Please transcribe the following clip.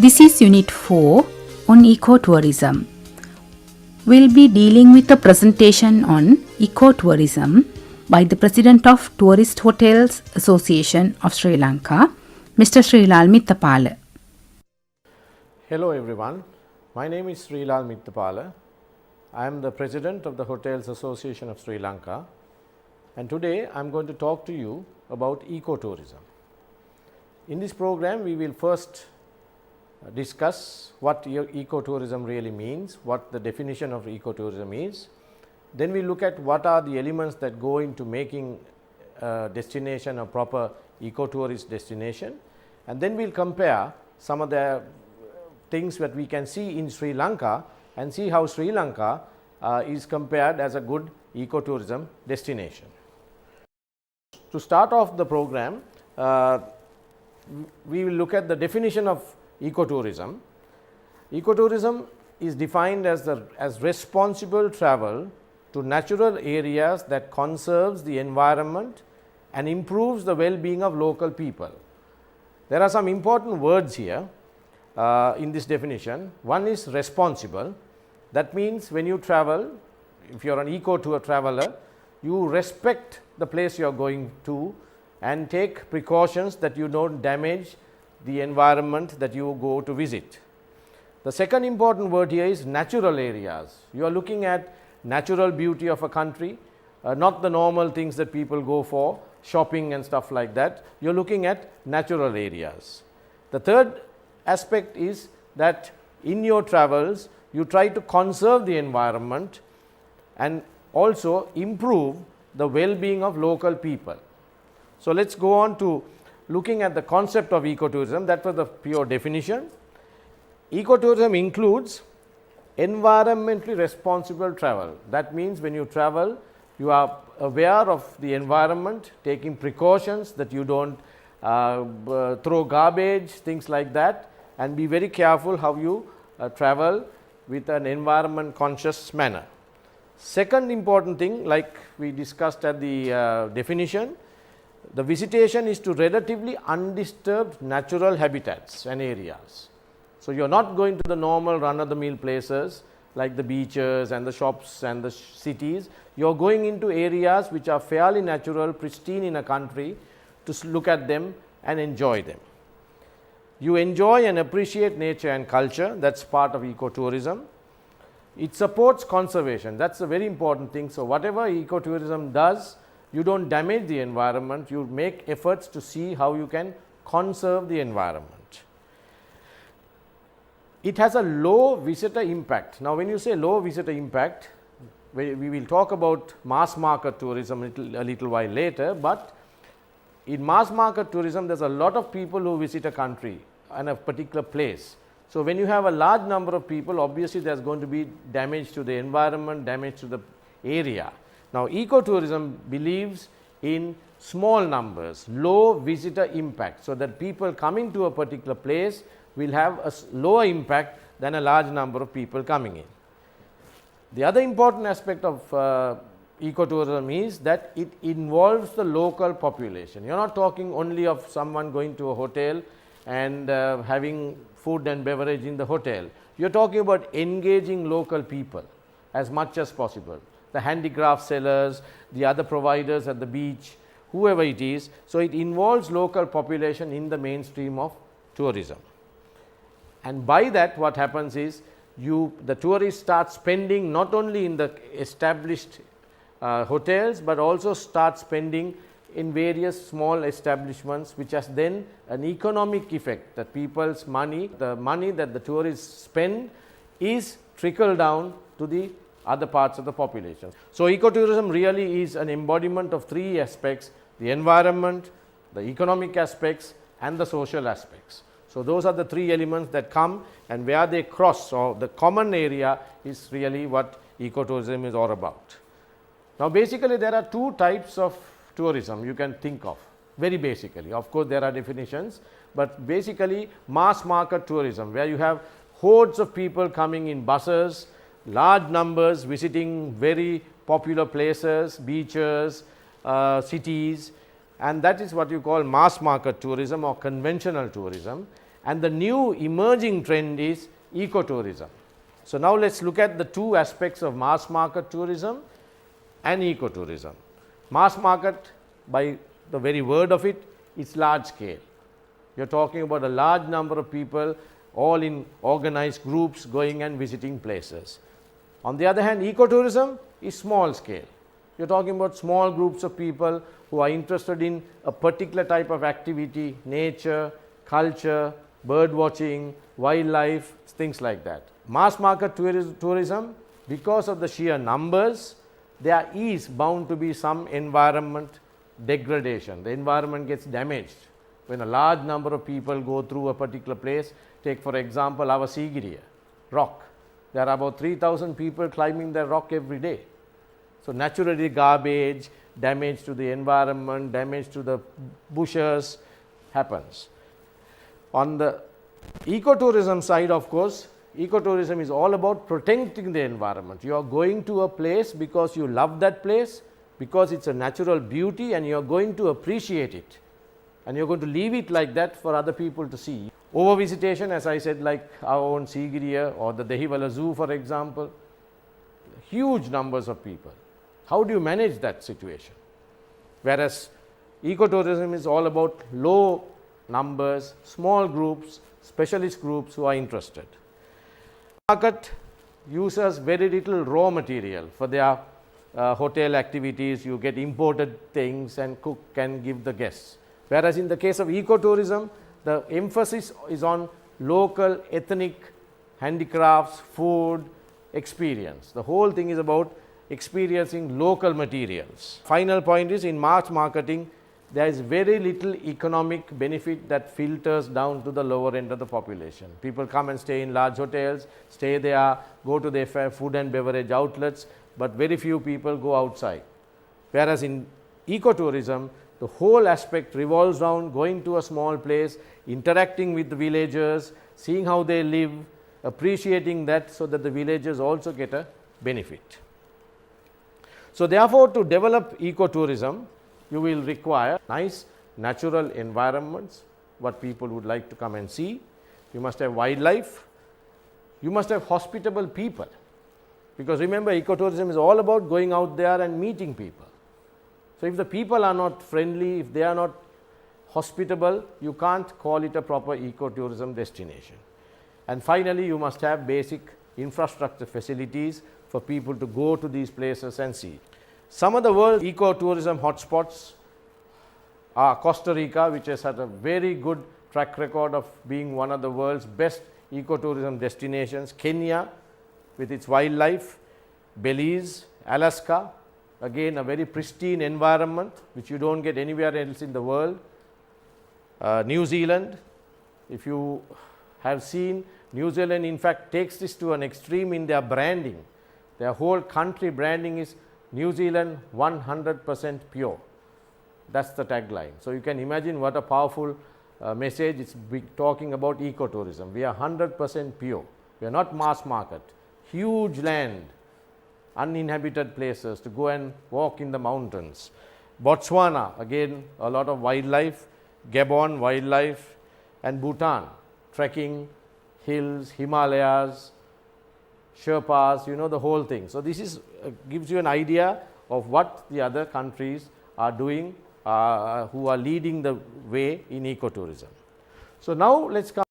This is Unit 4 on ecotourism. We'll be dealing with a presentation on ecotourism by the President of Tourist Hotels Association of Sri Lanka, Mr. Srilal Mittapala. Hello everyone, my name is Srilal Mittapala. I am the President of the Hotels Association of Sri Lanka, and today I am going to talk to you about ecotourism. In this program, we will first discuss what ecotourism really means, what the definition of ecotourism is. Then we look at what are the elements that go into making a destination a proper ecotourist destination, and then we will compare some of the things that we can see in Sri Lanka and see how Sri Lanka is compared as a good ecotourism destination. To start off the program, we will look at the definition of ecotourism. Ecotourism is defined as responsible travel to natural areas that conserves the environment and improves the well-being of local people. There are some important words here in this definition. One is responsible. That means when you travel, if you are an eco-tour traveler, you respect the place you are going to and take precautions that you don't damage the environment that you go to visit. The second important word here is natural areas. You are looking at natural beauty of a country, not the normal things that people go for, shopping and stuff like that. You are looking at natural areas. The third aspect is that in your travels, you try to conserve the environment and also improve the well-being of local people. So, let us go on to looking at the concept of ecotourism. That was the pure definition. Ecotourism includes environmentally responsible travel. That means when you travel, you are aware of the environment, taking precautions that you don't throw garbage, things like that, and be very careful how you travel with an environment conscious manner. Second important thing, like we discussed at the definition, the visitation is to relatively undisturbed natural habitats and areas. So, you are not going to the normal run-of-the-mill places like the beaches and the shops and the cities. You are going into areas which are fairly natural, pristine in a country, to look at them and enjoy them. You enjoy and appreciate nature and culture. That is part of ecotourism. It supports conservation. That is a very important thing. So, whatever ecotourism does, you don't damage the environment, you make efforts to see how you can conserve the environment. It has a low visitor impact. Now, when you say low visitor impact, we will talk about mass market tourism a little while later, but in mass market tourism, there is a lot of people who visit a country and a particular place. So, when you have a large number of people, obviously there is going to be damage to the environment, damage to the area. Now, ecotourism believes in small numbers, low visitor impact. So, that people coming to a particular place will have a lower impact than a large number of people coming in. The other important aspect of ecotourism is that it involves the local population. You are not talking only of someone going to a hotel and having food and beverage in the hotel. You are talking about engaging local people as much as possible. The handicraft sellers, the other providers at the beach, whoever it is. So, it involves local population in the mainstream of tourism. And by that what happens is the tourists start spending not only in the established hotels, but also start spending in various small establishments, which has then an economic effect, that people's money, the money that the tourists spend is trickled down to the other parts of the population. So, ecotourism really is an embodiment of three aspects: the environment, the economic aspects and the social aspects. So, those are the three elements that come, and where they cross, or the common area, is really what ecotourism is all about. Now, basically there are two types of tourism you can think of, very basically. Of course, there are definitions, but basically mass market tourism, where you have hordes of people coming in buses, large numbers visiting very popular places, beaches, cities, and that is what you call mass market tourism or conventional tourism. and the new emerging trend is ecotourism. So, now let us look at the two aspects of mass market tourism and ecotourism. Mass market, by the very word of it, is large scale. You are talking about a large number of people all in organized groups going and visiting places. On the other hand, ecotourism is small scale. You are talking about small groups of people who are interested in a particular type of activity, nature, culture, bird watching, wildlife, things like that. Mass market tourism, because of the sheer numbers, there is bound to be some environment degradation. The environment gets damaged when a large number of people go through a particular place. Take for example our Sigiriya rock. There are about 3,000 people climbing the rock every day. So, naturally garbage, damage to the environment, damage to the bushes happens. On the ecotourism side, of course, ecotourism is all about protecting the environment. You are going to a place because you love that place, because it is a natural beauty and you are going to appreciate it, and you are going to leave it like that for other people to see. Over visitation, as I said, like our own Sigiriya or the Dehiwala Zoo for example, huge numbers of people. How do you manage that situation? Whereas ecotourism is all about low numbers, small groups, specialist groups who are interested. Market uses very little raw material for their hotel activities. You get imported things and cook and give the guests. Whereas in the case of ecotourism, the emphasis is on local ethnic handicrafts, food, experience. The whole thing is about experiencing local materials. Final point is, in mass marketing, there is very little economic benefit that filters down to the lower end of the population. People come and stay in large hotels, stay there, go to their food and beverage outlets, but very few people go outside. Whereas in ecotourism, the whole aspect revolves around going to a small place, interacting with the villagers, seeing how they live, appreciating that, so that the villagers also get a benefit. So, therefore, to develop ecotourism, you will require nice natural environments, what people would like to come and see. You must have wildlife, you must have hospitable people, because remember, ecotourism is all about going out there and meeting people. So, if the people are not friendly, if they are not hospitable, you can't call it a proper ecotourism destination. And finally, you must have basic infrastructure facilities for people to go to these places and see. Some of the world's ecotourism hotspots are Costa Rica, which has had a very good track record of being one of the world's best ecotourism destinations, Kenya with its wildlife, Belize, Alaska, again a very pristine environment which you don't get anywhere else in the world, New Zealand. If you have seen, New Zealand in fact takes this to an extreme in their branding. Their whole country branding is New Zealand 100% pure. That is the tagline. So, you can imagine what a powerful message. It is talking about ecotourism. We are 100% pure. We are not mass market. Huge land, uninhabited places to go and walk in the mountains. Botswana, again a lot of wildlife, Gabon wildlife, and Bhutan, trekking, hills, Himalayas, Sherpas, you know the whole thing. So, this is gives you an idea of what the other countries are doing, who are leading the way in ecotourism. So, now let us come